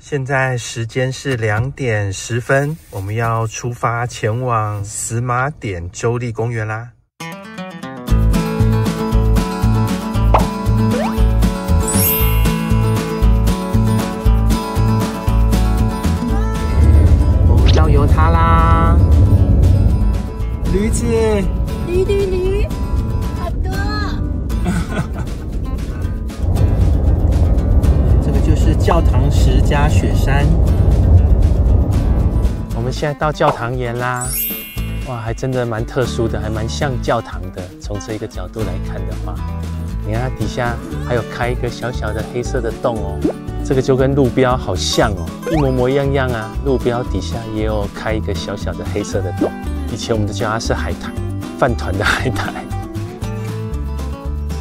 现在时间是2点10分，我们要出发前往死马点州立公园啦。我们要游它啦，驴子，驴，好多。就是教堂石加雪山。我们现在到教堂岩啦，哇，还真的蛮特殊的，还蛮像教堂的。从这一个角度来看的话，你看它底下还有开一个小小的黑色的洞哦，这个就跟路标好像哦，一模一样啊。路标底下也有开一个小小的黑色的洞，以前我们都叫它是海苔，饭团的海苔。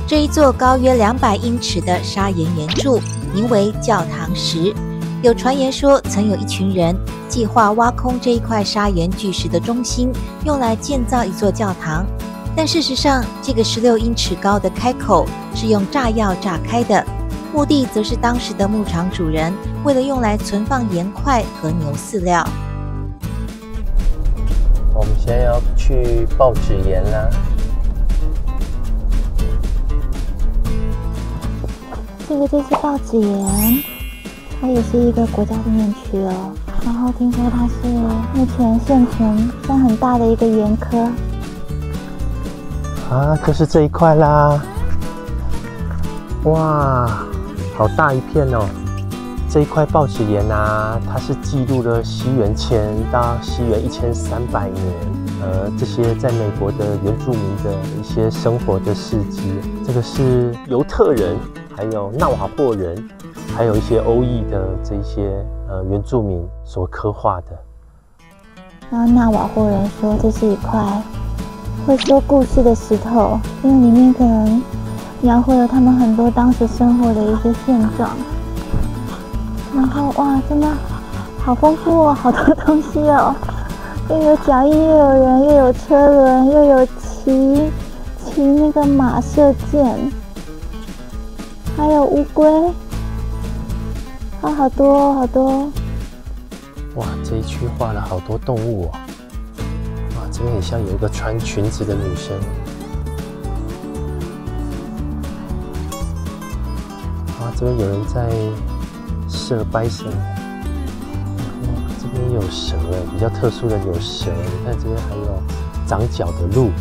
这一座高约200英尺的砂岩岩柱名为教堂石，有传言说曾有一群人计划挖空这一块砂岩巨石的中心，用来建造一座教堂。但事实上，这个16英尺高的开口是用炸药炸开的，目的则是当时的牧场主人为了用来存放盐块和牛饲料。我们现在要去报纸岩啦。这个就是报纸岩，它也是一个国家公园区哦。然后听说它是目前现存算很大的一个岩科。啊，就是这一块啦！哇，好大一片哦！这一块报纸岩啊，它是记录了西元前到西元1300年，这些在美国的原住民的一些生活的事迹。这个是犹特人，还有纳瓦霍人，还有一些欧裔的这些原住民所刻画的。然后纳瓦霍人说这是一块会说故事的石头，因为里面可能描绘了他们很多当时生活的一些现状。然后哇，真的好丰富哦，好多东西哦，又有脚印，又有人，又有车轮，又有骑那个马射箭，还有乌龟，好多好多。哇，这一区画了好多动物哦。哇，这边很像有一个穿裙子的女生。哇，这边有人在射bison。这边有蛇哎，比较特殊的有蛇。你看这边还有长角的鹿。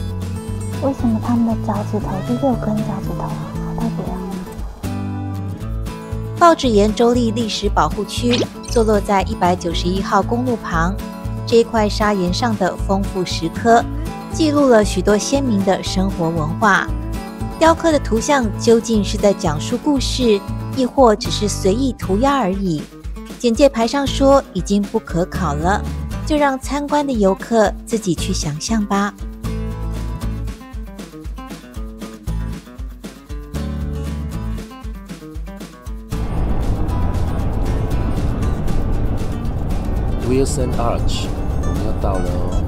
为什么他们的脚趾头是6根脚趾头啊？好特别啊！报纸岩州立历史保护区坐落在191号公路旁，这一块砂岩上的丰富石刻，记录了许多鲜明的生活文化。雕刻的图像究竟是在讲述故事，亦或只是随意涂鸦而已？简介牌上说已经不可考了，就让参观的游客自己去想象吧。Wilson Arch， 我们要到了哦。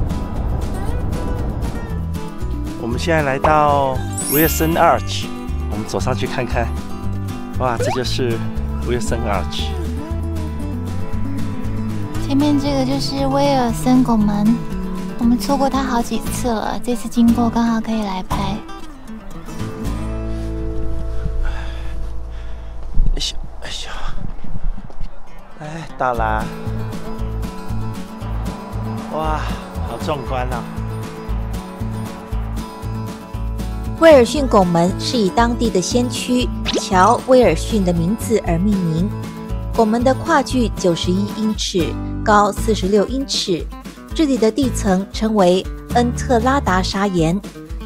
我们现在来到 Wilson Arch， 我们走上去看看。哇，这就是 Wilson Arch。前面这个就是威尔森拱门，我们错过它好几次了，这次经过刚好可以来拍。哎呦，哎呦，哎，到啦！哇，好壮观啊！威尔逊拱门是以当地的先驱乔·威尔逊的名字而命名。拱门的跨距91英尺，高46英尺。这里的地层称为恩特拉达砂岩。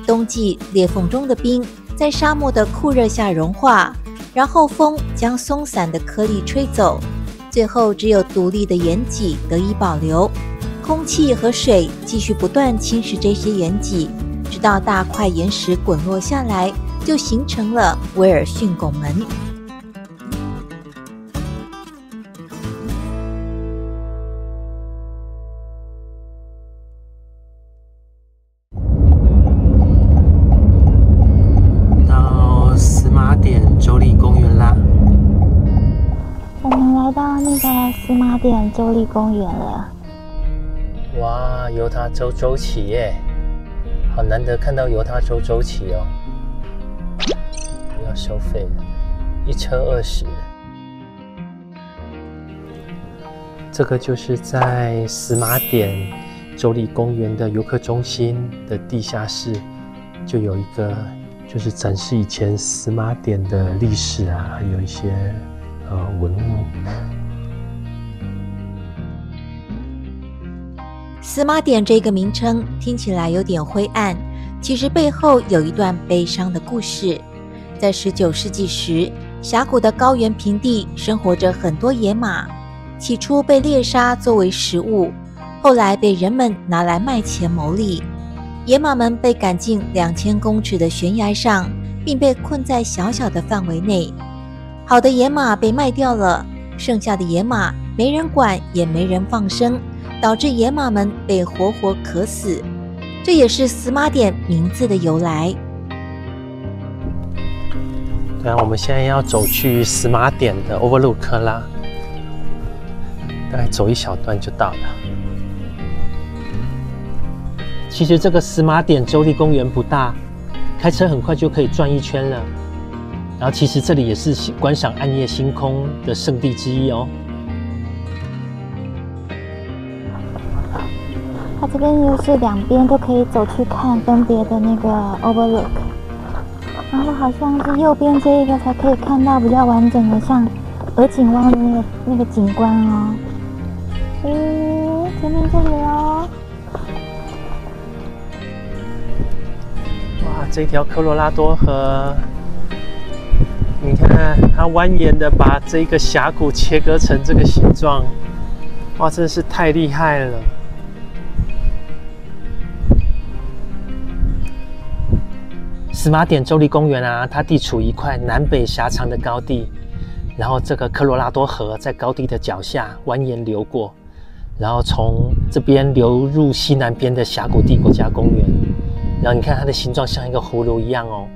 冬季裂缝中的冰在沙漠的酷热下融化，然后风将松散的颗粒吹走，最后只有独立的岩脊得以保留。空气和水继续不断侵蚀这些岩脊，直到大块岩石滚落下来，就形成了威尔逊拱门。在司马典州立公园了。哇，犹他州州旗耶，好难得看到犹他州州旗哦。不要收费了，1车20。这个就是在司马典州立公园的游客中心的地下室，就有一个就是展示以前司马典的历史啊，还有一些文物。司马典这个名称听起来有点灰暗，其实背后有一段悲伤的故事。在19世纪时，峡谷的高原平地生活着很多野马，起初被猎杀作为食物，后来被人们拿来卖钱牟利。野马们被赶进2000公尺的悬崖上，并被困在小小的范围内。好的野马被卖掉了，剩下的野马没人管，也没人放生，导致野马们被活活渴死。这也是司马典名字的由来。对啊，我们现在要走去司马典的 Overlook 啦，大概走一小段就到了。其实这个司马典州立公园不大，开车很快就可以转一圈了。然后其实这里也是观赏暗夜星空的圣地之一哦。它这边又是两边都可以走去看分别的那个 Overlook， 然后好像是右边这一个才可以看到比较完整的像鹅颈湾的那个景观哦。前面这里哦。哇，这条科罗拉多河，你看它蜿蜒的把这个峡谷切割成这个形状，哇，真的是太厉害了。司马典州立公园啊，它地处一块南北狭长的高地，然后这个科罗拉多河在高地的脚下蜿蜒流过，然后从这边流入西南边的峡谷地国家公园。然后你看它的形状像一个葫芦一样哦。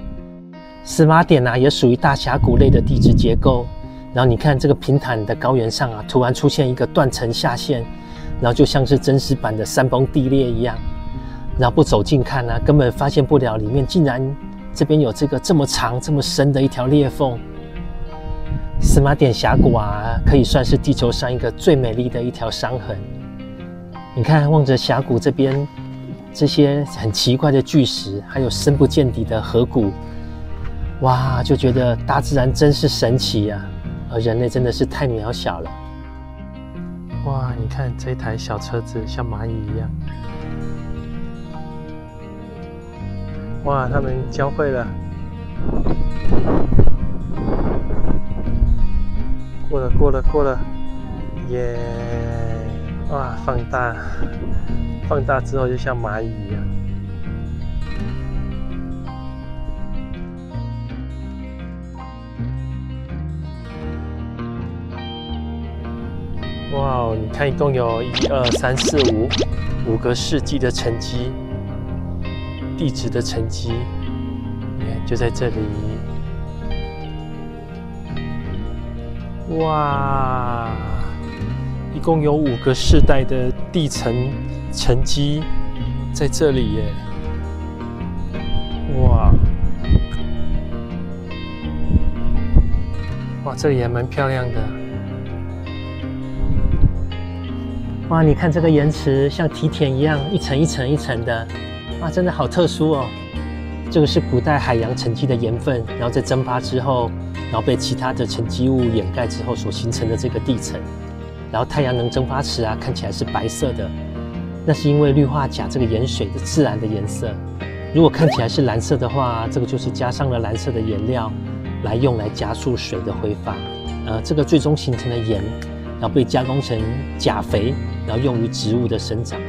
司马典啊，也属于大峡谷类的地质结构。然后你看这个平坦的高原上啊，突然出现一个断层下陷，然后就像是真实版的山崩地裂一样。然后不走近看啊，根本发现不了里面竟然这边有这个这么长这么深的一条裂缝。司马典峡谷啊，可以算是地球上一个最美丽的一条伤痕。你看，望着峡谷这边这些很奇怪的巨石，还有深不见底的河谷，哇，就觉得大自然真是神奇啊，而人类真的是太渺小了。哇，你看这台小车子像蚂蚁一样。哇，他们交汇了，过了，耶！哇，放大之后就像蚂蚁一样。哇，你看，一共有1、2、3、4、5个世纪的沉积。地质的沉积，就在这里。哇，一共有5个世代的地层沉积在这里耶！哇，这里也蛮漂亮的。哇，你看这个岩石像梯田一样，一层一层一层的。哇，真的好特殊哦！这个是古代海洋沉积的盐分，然后在蒸发之后，然后被其他的沉积物掩盖之后所形成的这个地层。然后太阳能蒸发时啊，看起来是白色的，那是因为氯化钾这个盐水的自然的颜色。如果看起来是蓝色的话，这个就是加上了蓝色的颜料，用来加速水的挥发。这个最终形成的盐，然后被加工成钾肥，然后用于植物的生长。